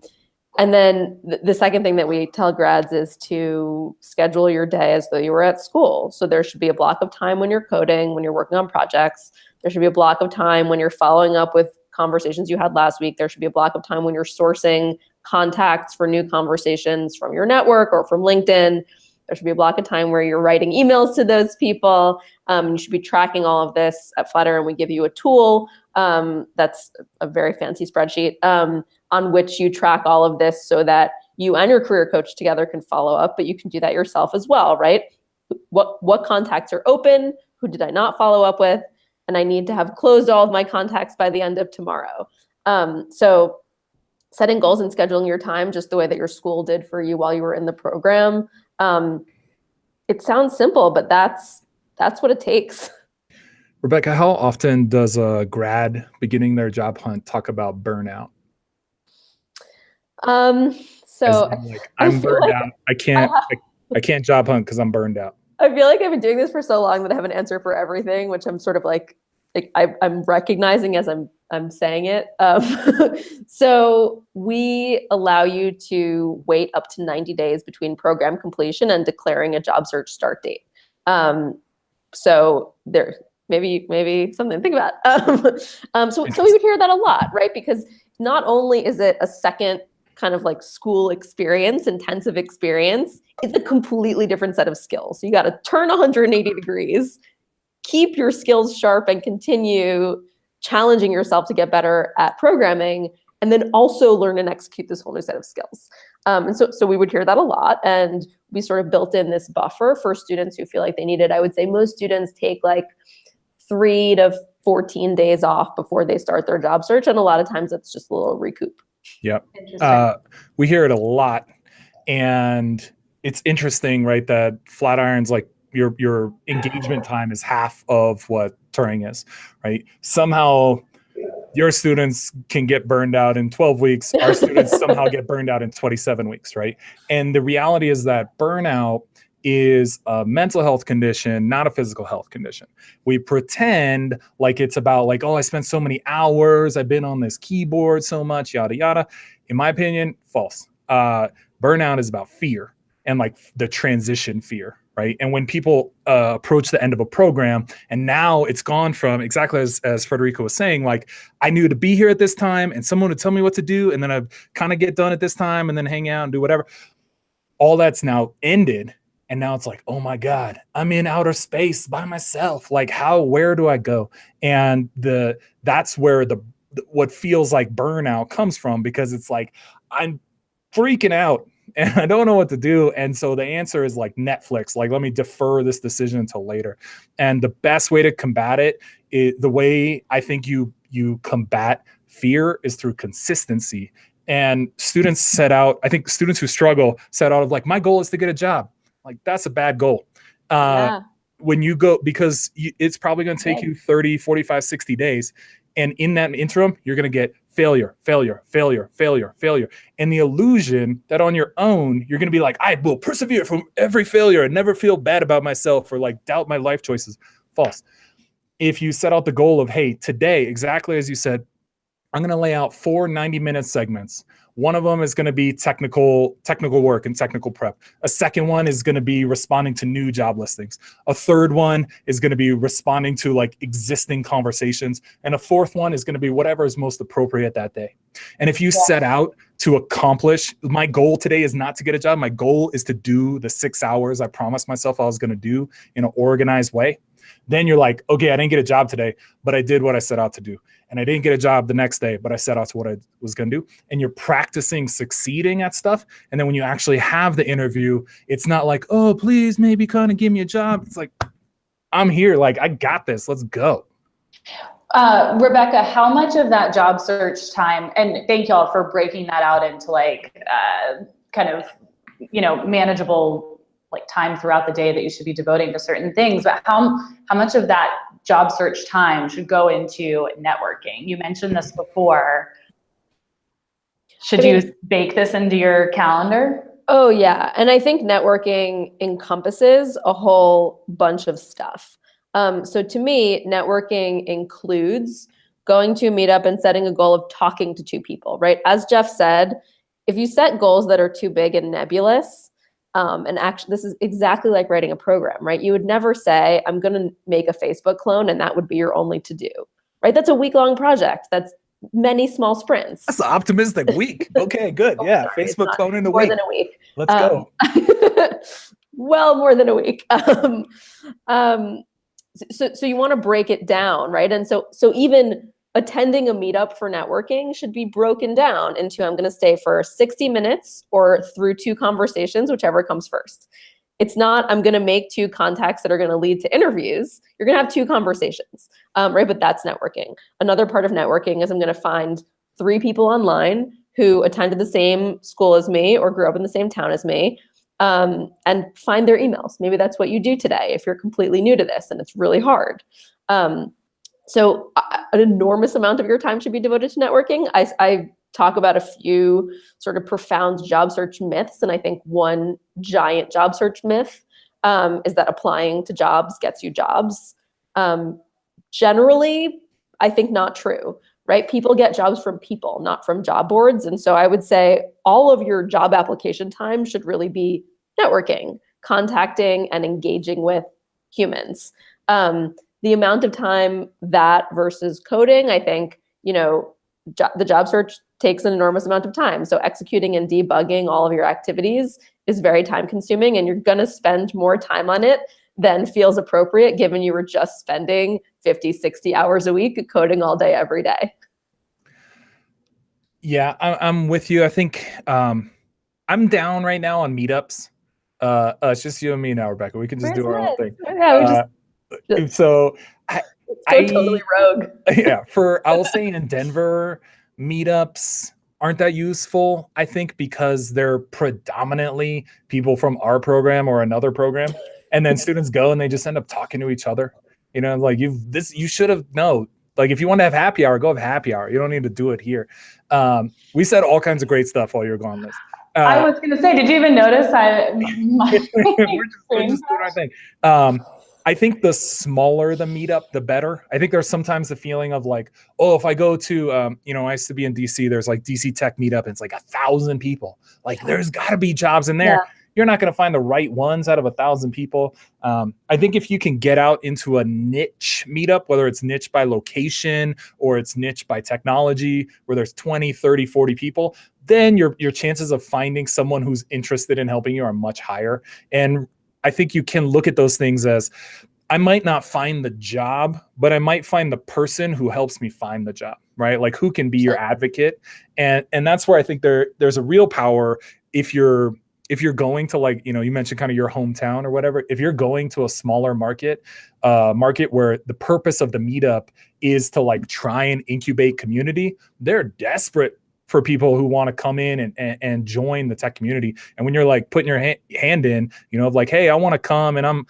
then the second thing that we tell grads is to schedule your day as though you were at school. So there should be a block of time when you're coding, when you're working on projects. There should be a block of time when you're following up with conversations you had last week. There should be a block of time when you're sourcing contacts for new conversations from your network or from LinkedIn. There should be a block of time where you're writing emails to those people. You should be tracking all of this. At Flatiron, we give you a tool that's a very fancy spreadsheet on which you track all of this so that you and your career coach together can follow up, but you can do that yourself as well, right? What contacts are open? Who did I not follow up with? And I need to have closed all of my contacts by the end of tomorrow. So setting goals and scheduling your time just the way that your school did for you while you were in the program. It sounds simple, but that's what it takes. Rebecca, how often does a grad beginning their job hunt talk about burnout? So like, I'm burned out. I can't job hunt because I'm burned out. I feel like I've been doing this for so long that I have an answer for everything, which I'm sort of like I'm recognizing as I'm I'm saying it. So we allow you to wait up to 90 days between program completion and declaring a job search start date. So there, maybe something to think about. So we would hear that a lot, right? Because not only is it a second kind of like school experience, intensive experience, it's a completely different set of skills. So you got to turn 180 degrees, keep your skills sharp, and continue challenging yourself to get better at programming, and then also learn and execute this whole new set of skills. And so we would hear that a lot, and we sort of built in this buffer for students who feel like they need it. I would say most students take like 3 to 14 days off before they start their job search, and a lot of times it's just a little recoup. Yep. We hear it a lot, and it's interesting, right? That Flatiron's like your engagement time is half of what Turing is, right? Somehow your students can get burned out in 12 weeks. Our students somehow get burned out in 27 weeks, right? And the reality is that burnout is a mental health condition, not a physical health condition. We pretend like it's about like, oh, I spent so many hours, I've been on this keyboard so much, yada, yada. In my opinion, false. Burnout is about fear and like the transition fear, right? And when people approach the end of a program, and now it's gone from exactly as Federico was saying, like I knew to be here at this time and someone would tell me what to do, and then I'd kind of get done at this time and then hang out and do whatever. All that's now ended. And now it's like, oh my God, I'm in outer space by myself. Like where do I go? And that's where what feels like burnout comes from, because it's like, I'm freaking out and I don't know what to do. And so the answer is like Netflix, like, let me defer this decision until later. And the best way to combat it is the way I think you combat fear is through consistency. And students I think students who struggle set out of like, my goal is to get a job. Like that's a bad goal. When you go, because it's probably going to take you 30, 45, 60 days. And in that interim, you're going to get failure. And the illusion that on your own, you're going to be like, I will persevere from every failure and never feel bad about myself or like doubt my life choices. False. If you set out the goal of, hey, today, exactly as you said, I'm going to lay out 4 90-minute segments. One of them is going to be technical work and technical prep. A second one is going to be responding to new job listings. A third one is going to be responding to like existing conversations. And a fourth one is going to be whatever is most appropriate that day. And if you set out to accomplish, my goal today is not to get a job. My goal is to do the 6 hours I promised myself I was going to do in an organized way. Then you're like, okay, I didn't get a job today, but I did what I set out to do. And I didn't get a job the next day, but I set out to what I was going to do. And you're practicing succeeding at stuff. And then when you actually have the interview, it's not like, oh, please, maybe kind of give me a job. It's like, I'm here. Like, I got this. Let's go. Rebecca, how much of that job search time, and thank y'all for breaking that out into like kind of, manageable like time throughout the day that you should be devoting to certain things, but how much of that job search time should go into networking? You mentioned this before. Should you bake this into your calendar? Oh yeah. And I think networking encompasses a whole bunch of stuff. So to me, networking includes going to a meetup and setting a goal of talking to 2 people, right? As Jeff said, if you set goals that are too big and nebulous, and actually, this is exactly like writing a program, right? You would never say, I'm going to make a Facebook clone and that would be your only to do, right? That's a week-long project. That's many small sprints. That's an optimistic week. Okay, good. Yeah, sorry, Facebook clone in a week. More than a week. Let's go. Well, more than a week. So you want to break it down, right? And so even attending a meetup for networking should be broken down into, I'm going to stay for 60 minutes or through 2 conversations, whichever comes first. It's not, I'm going to make 2 contacts that are going to lead to interviews. You're going to have 2 conversations, right? But that's networking. Another part of networking is I'm going to find 3 people online who attended the same school as me or grew up in the same town as me, and find their emails. Maybe that's what you do today if you're completely new to this and it's really hard. So an enormous amount of your time should be devoted to networking. I talk about a few sort of profound job search myths. And I think one giant job search myth is that applying to jobs gets you jobs. Generally, I think not true, right? People get jobs from people, not from job boards. And so I would say all of your job application time should really be networking, contacting, and engaging with humans. The amount of time that versus coding, I think, the job search takes an enormous amount of time. So executing and debugging all of your activities is very time consuming, and you're going to spend more time on it than feels appropriate given you were just spending 50, 60 hours a week coding all day, every day. Yeah, I'm with you. I think I'm down right now on meetups. It's just you and me now, Rebecca. We can just do our own thing. Yeah, So go totally rogue. Yeah, I will say in Denver, meetups aren't that useful, I think, because they're predominantly people from our program or another program. And then students go and they just end up talking to each other. Like you should have known. Like if you want to have happy hour, go have happy hour. You don't need to do it here. We said all kinds of great stuff while you were gone, Liz. I was going to say, did you even notice we're just doing our thing. I think the smaller the meetup, the better. I think there's sometimes the feeling of like, oh, if I go to, I used to be in DC, there's like DC Tech Meetup, and it's like 1,000 people. Like there's got to be jobs in there. Yeah. You're not going to find the right ones out of 1,000 people. I think if you can get out into a niche meetup, whether it's niche by location or it's niche by technology, where there's 20, 30, 40 people, then your chances of finding someone who's interested in helping you are much higher. And I think you can look at those things as, I might not find the job, but I might find the person who helps me find the job, right? Like who can be your advocate. And that's where I think there's a real power if you're going to, like, you mentioned kind of your hometown or whatever, if you're going to a smaller market where the purpose of the meetup is to like try and incubate community, they're desperate for people who want to come in and join the tech community. And when you're like putting your hand in, of like, hey, I want to come, and I'm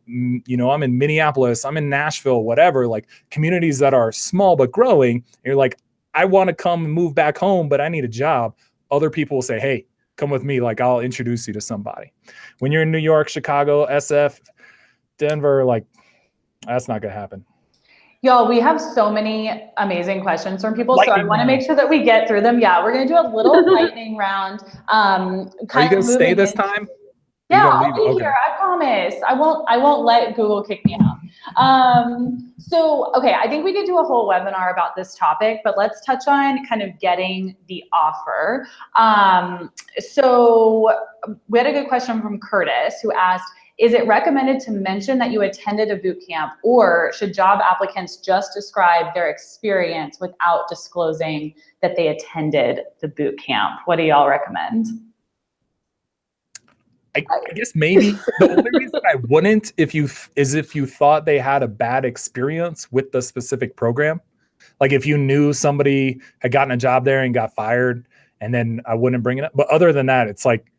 in Minneapolis, I'm in Nashville, whatever, like communities that are small but growing, and you're like, I want to come and move back home, but I need a job. Other people will say, hey, come with me. Like I'll introduce you to somebody. When you're in New York, Chicago, SF, Denver, like that's not going to happen. Y'all, we have so many amazing questions from people, so I want to make sure that we get through them. Yeah, we're going to do a little lightning round. Are you going to stay this time? Yeah, I'll be here. I promise. I won't let Google kick me out. Okay, I think we could do a whole webinar about this topic, but let's touch on kind of getting the offer. So we had a good question from Curtis, who asked, is it recommended to mention that you attended a boot camp, or should job applicants just describe their experience without disclosing that they attended the boot camp? What do y'all recommend? I guess maybe the only reason I wouldn't if you thought they had a bad experience with the specific program. Like if you knew somebody had gotten a job there and got fired, and then I wouldn't bring it up. But other than that, it's like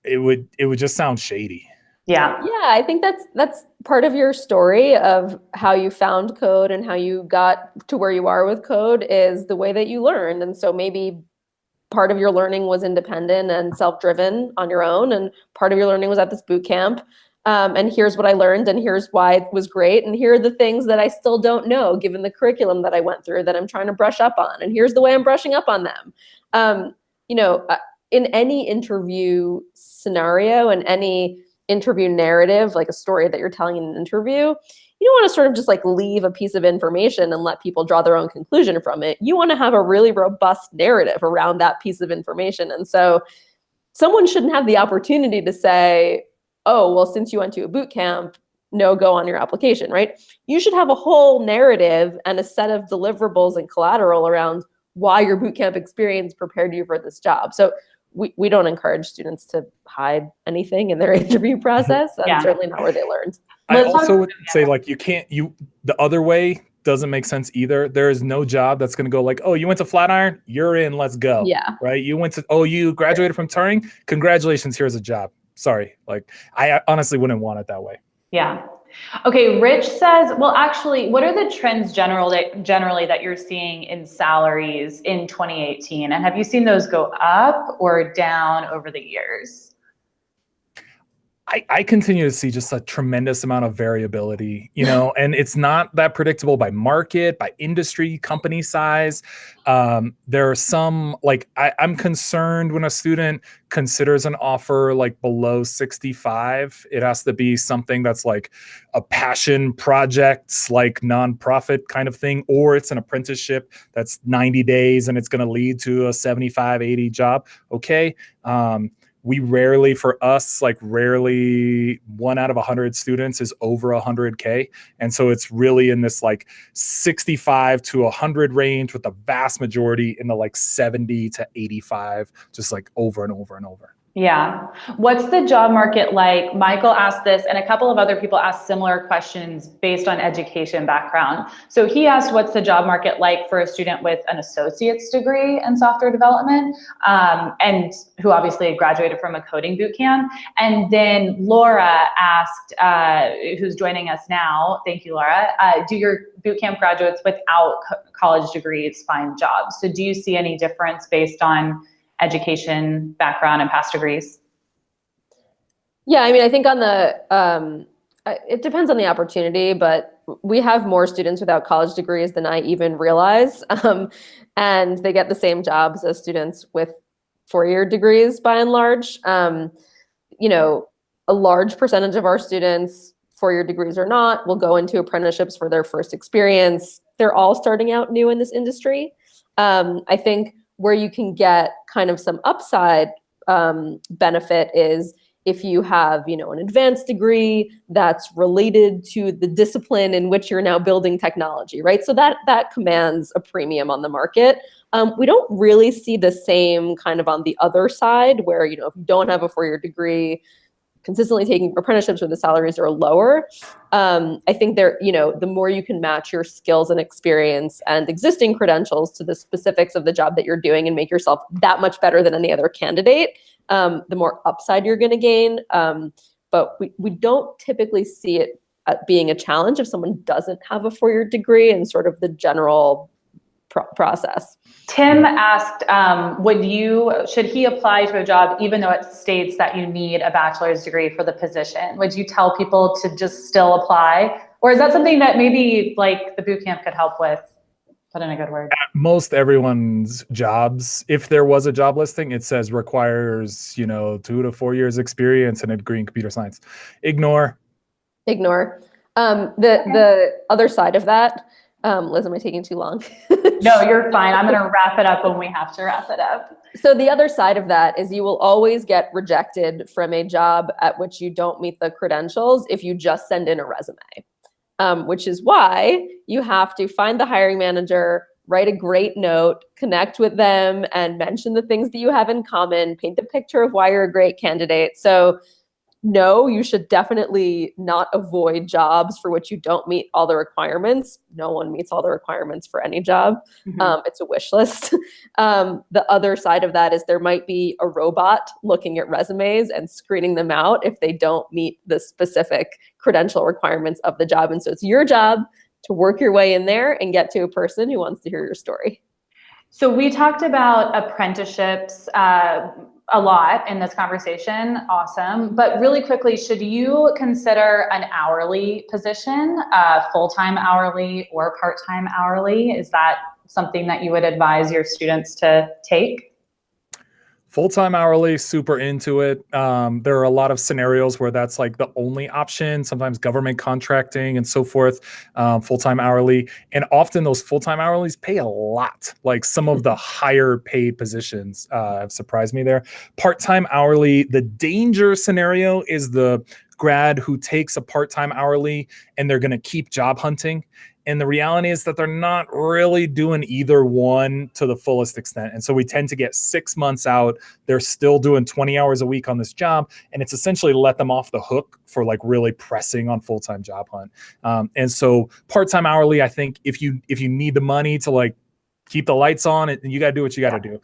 it would just sound shady. Yeah. Yeah, I think that's part of your story of how you found code and how you got to where you are with code is the way that you learned. And so maybe part of your learning was independent and self-driven on your own, and part of your learning was at this boot camp. And here's what I learned, and here's why it was great, and here are the things that I still don't know given the curriculum that I went through that I'm trying to brush up on, and here's the way I'm brushing up on them. In any interview scenario and any interview narrative, like a story that you're telling in an interview, you don't want to sort of just like leave a piece of information and let people draw their own conclusion from it. You want to have a really robust narrative around that piece of information. And so someone shouldn't have the opportunity to say, oh, well, since you went to a boot camp, no go on your application, right? You should have a whole narrative and a set of deliverables and collateral around why your boot camp experience prepared you for this job. So we don't encourage students to hide anything in their interview process. That's certainly not where they learned. I also would say, like, the other way doesn't make sense either. There is no job that's going to go like, oh, you went to Flatiron, you're in, let's go. Yeah. Right. You graduated from Turing. Congratulations. Here's a job. Sorry. Like, I honestly wouldn't want it that way. Yeah. Okay. Rich says, well, actually, what are the trends generally that you're seeing in salaries in 2018? And have you seen those go up or down over the years? I continue to see just a tremendous amount of variability, you know, and it's not that predictable by market, by industry, company size. There are some, like, I'm concerned when a student considers an offer like below 65. It has to be something that's like a passion projects, like nonprofit kind of thing, or it's an apprenticeship that's 90 days and it's going to lead to a 75, 80 job. Okay. We rarely, for us, like rarely 1 out of 100 students is over 100K. And so it's really in this like 65 to 100 range, with the vast majority in the like 70 to 85, just like over and over and over. Yeah. What's the job market like? Michael asked this, and a couple of other people asked similar questions based on education background. So he asked, what's the job market like for a student with an associate's degree in software development, and who obviously graduated from a coding boot camp? And then Laura asked, who's joining us now, thank you, Laura, do your boot camp graduates without college degrees find jobs? So do you see any difference based on education background and past degrees? Yeah, I mean, I think on the, it depends on the opportunity, but we have more students without college degrees than I even realize. And they get the same jobs as students with 4-year degrees by and large. You know, a large percentage of our students, 4-year degrees or not, will go into apprenticeships for their first experience. They're all starting out new in this industry. I think where you can get kind of some upside benefit is if you have, you know, an advanced degree that's related to the discipline in which you're now building technology, right? So that commands a premium on the market. We don't really see the same kind of on the other side, where, you know, if you don't have a 4-year degree, consistently taking apprenticeships where the salaries are lower. I think there, you know, the more you can match your skills and experience and existing credentials to the specifics of the job that you're doing and make yourself that much better than any other candidate, the more upside you're going to gain. But we don't typically see it being a challenge if someone doesn't have a 4-year degree and sort of the general process. Tim asked, should he apply to a job even though it states that you need a bachelor's degree for the position? Would you tell people to just still apply? Or is that something that maybe like the bootcamp could help with? Put in a good word. At most everyone's jobs, if there was a job listing, it says requires, you know, 2 to 4 years experience and a degree in computer science. Ignore. The other side of that, Liz, am I taking too long? No, you're fine. I'm going to wrap it up when we have to wrap it up. So the other side of that is you will always get rejected from a job at which you don't meet the credentials if you just send in a resume, which is why you have to find the hiring manager, write a great note, connect with them, and mention the things that you have in common, paint the picture of why you're a great candidate. So no, you should definitely not avoid jobs for which you don't meet all the requirements. No one meets all the requirements for any job. Mm-hmm. It's a wish list. The other side of that is there might be a robot looking at resumes and screening them out if they don't meet the specific credential requirements of the job. And so it's your job to work your way in there and get to a person who wants to hear your story. So we talked about apprenticeships a lot in this conversation. Awesome. But really quickly, should you consider an hourly position, full-time hourly or part-time hourly? Is that something that you would advise your students to take? Full-time hourly, super into it. There are a lot of scenarios where that's like the only option, sometimes government contracting and so forth, full-time hourly. And often those full-time hourlies pay a lot. Like some of the higher paid positions have surprised me there. Part-time hourly, the danger scenario is the grad who takes a part-time hourly and they're going to keep job hunting. And the reality is that they're not really doing either one to the fullest extent. And so we tend to get 6 months out. They're still doing 20 hours a week on this job. And it's essentially let them off the hook for like really pressing on full-time job hunt. And so part-time hourly, I think if you need the money to like keep the lights on, and you got to do what you got to do.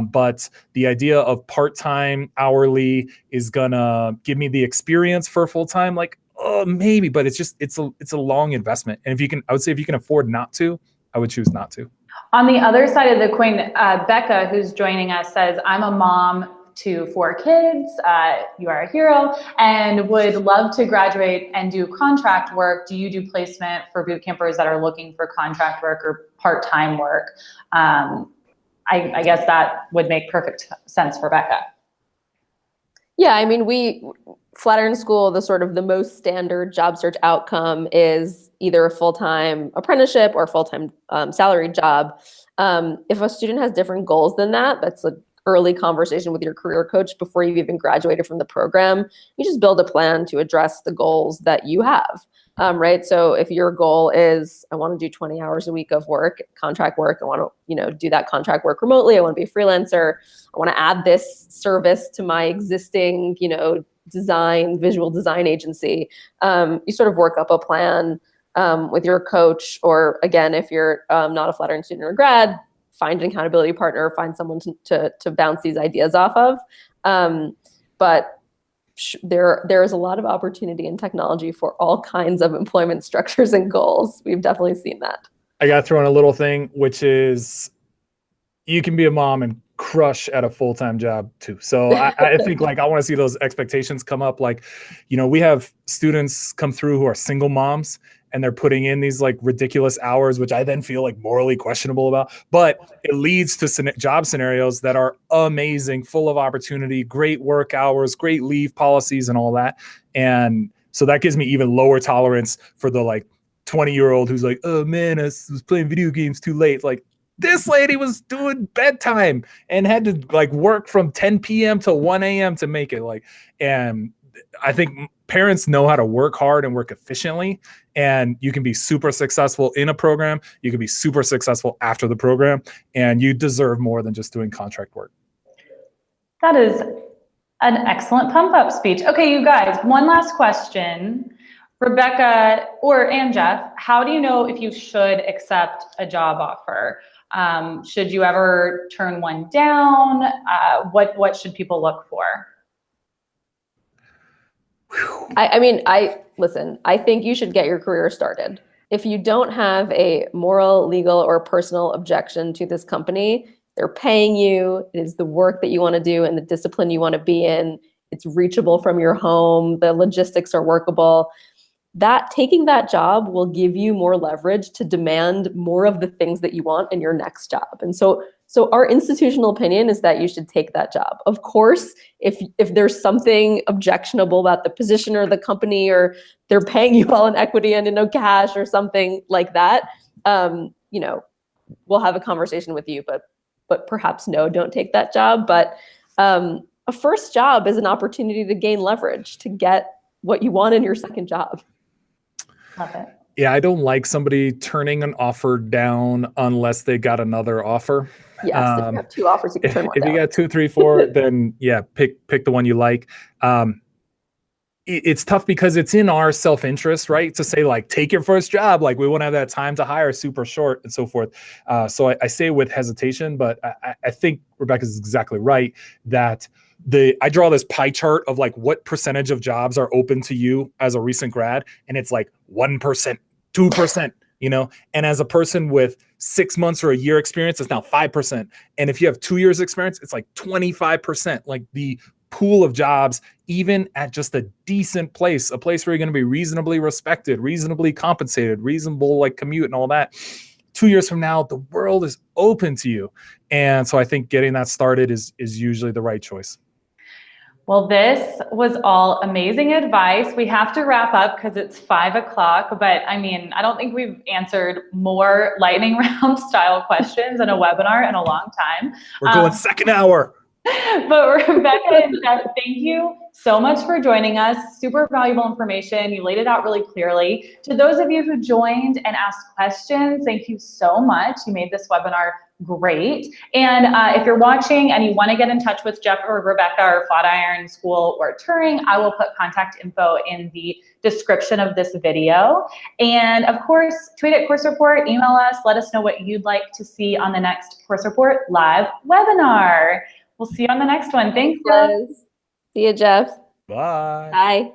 But the idea of part-time hourly is gonna give me the experience for full-time, like, maybe, but it's a long investment. And I would say if you can afford not to, I would choose not to. On the other side of the coin, Becca, who's joining us, says, I'm a mom to 4 kids, you are a hero, and would love to graduate and do contract work. Do you do placement for boot campers that are looking for contract work or part-time work? I guess that would make perfect sense for Becca. Yeah, I mean, Flatiron School, the most standard job search outcome is either a full-time apprenticeship or a full-time salaried job. If a student has different goals than that, that's an early conversation with your career coach before you've even graduated from the program. You just build a plan to address the goals that you have, right? So if your goal is, I want to do 20 hours a week of work, contract work, I want to, do that contract work remotely, I want to be a freelancer, I want to add this service to my existing, visual design agency, you sort of work up a plan with your coach, or again, if you're not a Flatiron student or grad, find an accountability partner, find someone to bounce these ideas off of. But there is a lot of opportunity in technology for all kinds of employment structures and goals. We've definitely seen that. I got to throw in a little thing, which is you can be a mom and crush at a full-time job too. So I think I want to see those expectations come up. We have students come through who are single moms and they're putting in these ridiculous hours, which I then feel morally questionable about, but it leads to job scenarios that are amazing, full of opportunity, great work hours, great leave policies and all that. And so that gives me even lower tolerance for the 20-year-old who's oh man, I was playing video games too late. This lady was doing bedtime and had to work from 10 p.m. to 1 a.m. to make it and I think parents know how to work hard and work efficiently, and you can be super successful in a program. You can be super successful after the program, and you deserve more than just doing contract work. That is an excellent pump up speech. Okay, you guys, one last question. Rebecca and Jeff, how do you know if you should accept a job offer? Should you ever turn one down? What should people look for? Listen, I think you should get your career started. If you don't have a moral, legal, or personal objection to this company, they're paying you, it is the work that you want to do and the discipline you want to be in, it's reachable from your home, the logistics are workable. Taking that job will give you more leverage to demand more of the things that you want in your next job. And so our institutional opinion is that you should take that job. Of course, if there's something objectionable about the position or the company, or they're paying you all in equity and in no cash or something like that, we'll have a conversation with you, but perhaps no, don't take that job. But a first job is an opportunity to gain leverage, to get what you want in your second job. Love it. Yeah, I don't like somebody turning an offer down unless they got another offer. Yes, if you have 2 offers, you can turn one down. If you got 2, 3, 4, then yeah, pick the one you like. It's tough because it's in our self-interest, right? To say take your first job, we won't have that time to hire super short and so forth. So I say with hesitation, but I think Rebecca's exactly right that I draw this pie chart of what percentage of jobs are open to you as a recent grad, and it's 1%, 2%, and as a person with 6 months or a year experience, it's now 5%. And if you have 2 years experience, it's 25%. The pool of jobs, even at just a decent place, a place where you're going to be reasonably respected, reasonably compensated, reasonable commute and all that. 2 years from now, the world is open to you. And so I think getting that started is usually the right choice. Well, this was all amazing advice. We have to wrap up because it's 5 o'clock, but I don't think we've answered more lightning round style questions in a webinar in a long time. We're going second hour. But Rebecca and Jeff, thank you so much for joining us. Super valuable information. You laid it out really clearly. To those of you who joined and asked questions, thank you so much. You made this webinar great. And if you're watching and you want to get in touch with Jeff or Rebecca or Flatiron School or Turing, I will put contact info in the description of this video. And of course, tweet at Course Report, email us, let us know what you'd like to see on the next Course Report live webinar. We'll see you on the next one. Thanks, Liz. See you, Jeff. Bye. Bye.